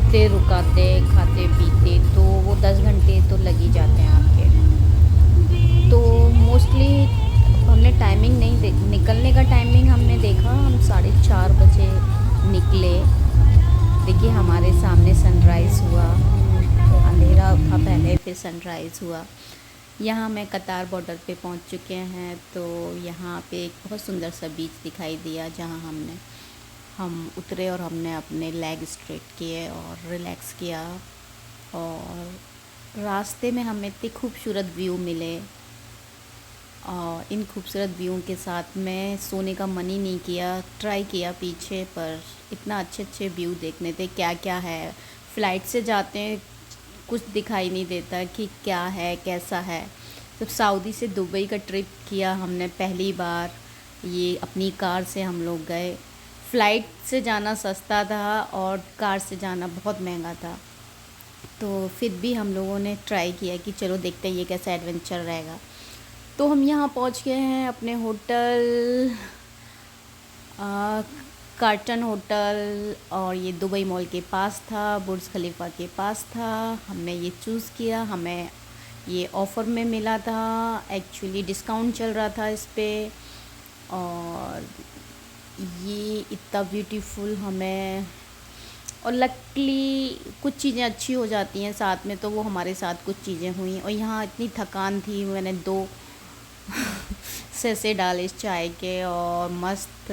रुकते रुकाते खाते पीते तो वो 10 घंटे तो लग ही जाते हैं आपके। तो मोस्टली हमने टाइमिंग नहीं निकलने का टाइमिंग हमने देखा, हम 4:30 बजे निकले। देखिए हमारे सामने सनराइज़ हुआ, अंधेरा था पहले फिर सनराइज़ हुआ। यहाँ मैं कतार बॉर्डर पे पहुँच चुके हैं। तो यहाँ पे एक बहुत सुंदर सा बीच दिखाई दिया जहाँ हम उतरे और हमने अपने लेग स्ट्रेट किए और रिलैक्स किया। और रास्ते में हमें इतने खूबसूरत व्यू मिले और इन खूबसूरत व्यू के साथ में सोने का मन ही नहीं किया। ट्राई किया पीछे, पर इतना अच्छे अच्छे व्यू देखने थे। क्या क्या है, फ़्लाइट से जाते हैं कुछ दिखाई नहीं देता कि क्या है कैसा है। जब सऊदी से दुबई का ट्रिप किया हमने पहली बार, ये अपनी कार से हम लोग गए। फ़्लाइट से जाना सस्ता था और कार से जाना बहुत महंगा था। तो फिर भी हम लोगों ने ट्राई किया कि चलो देखते हैं ये कैसा एडवेंचर रहेगा। तो हम यहाँ पहुँच गए हैं अपने होटल, कार्टन होटल, और ये दुबई मॉल के पास था, बुर्ज खलीफा के पास था। हमने ये चूज़ किया, हमें ये ऑफ़र में मिला था, एक्चुअली डिस्काउंट चल रहा था इस पे। और ये इतना ब्यूटीफुल हमें, और लकीली कुछ चीज़ें अच्छी हो जाती हैं साथ में, तो वो हमारे साथ कुछ चीज़ें हुई। और यहाँ इतनी थकान थी, मैंने 2 सैसे डाले इस चाय के और मस्त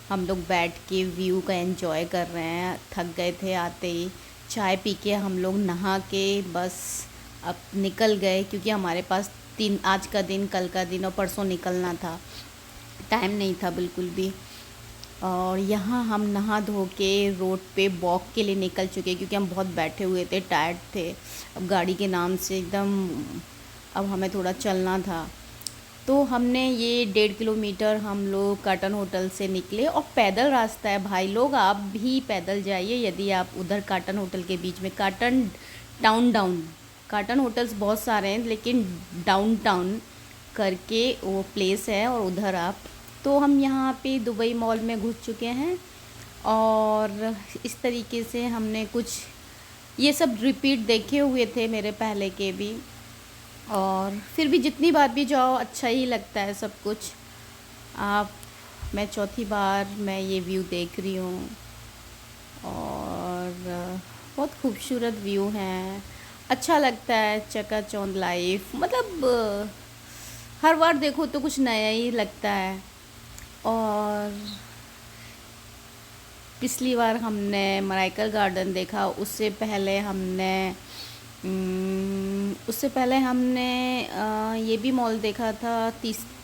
हम लोग बैठ के व्यू का एंजॉय कर रहे हैं। थक गए थे आते ही, चाय पी के हम लोग नहा के बस अब निकल गए, क्योंकि हमारे पास आज का दिन, कल का दिन और परसों निकलना था, टाइम नहीं था बिल्कुल भी। और यहाँ हम नहा धो के रोड पे वॉक के लिए निकल चुके, क्योंकि हम बहुत बैठे हुए थे, टायर्ड थे अब गाड़ी के नाम से एकदम। अब हमें थोड़ा चलना था, तो हमने ये 1.5 किलोमीटर हम लोग कार्टन होटल से निकले। और पैदल रास्ता है भाई लोग, आप भी पैदल जाइए यदि आप उधर कार्टन होटल के बीच में, कार्टन होटल्स बहुत सारे हैं, लेकिन डाउन करके वो प्लेस है और उधर आप। तो हम यहाँ पे दुबई मॉल में घुस चुके हैं और इस तरीके से हमने कुछ ये सब रिपीट देखे हुए थे मेरे पहले के भी। और फिर भी जितनी बार भी जाओ अच्छा ही लगता है सब कुछ। मैं चौथी बार मैं ये व्यू देख रही हूँ और बहुत खूबसूरत व्यू हैं, अच्छा लगता है। चकाचौंध लाइफ, मतलब हर बार देखो तो कुछ नया ही लगता है। और पिछली बार हमने मराइकल गार्डन देखा, उससे पहले हमने ये भी मॉल देखा था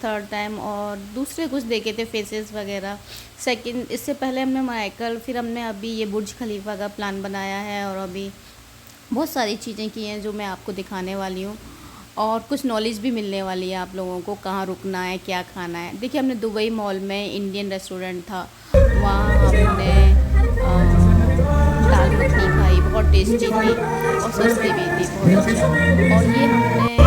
थर्ड टाइम, और दूसरे कुछ देखे थे फेसेस वगैरह सेकंड। इससे पहले हमने मराइकल, फिर हमने अभी ये बुर्ज खलीफा का प्लान बनाया है, और अभी बहुत सारी चीज़ें की हैं जो मैं आपको दिखाने वाली हूँ। और कुछ नॉलेज भी मिलने वाली है आप लोगों को, कहाँ रुकना है, क्या खाना है। देखिए हमने दुबई मॉल में इंडियन रेस्टोरेंट था, वहाँ हमने दाल मखनी खाई, बहुत टेस्टी थी और सस्ती भी थी बहुत। और ये हमने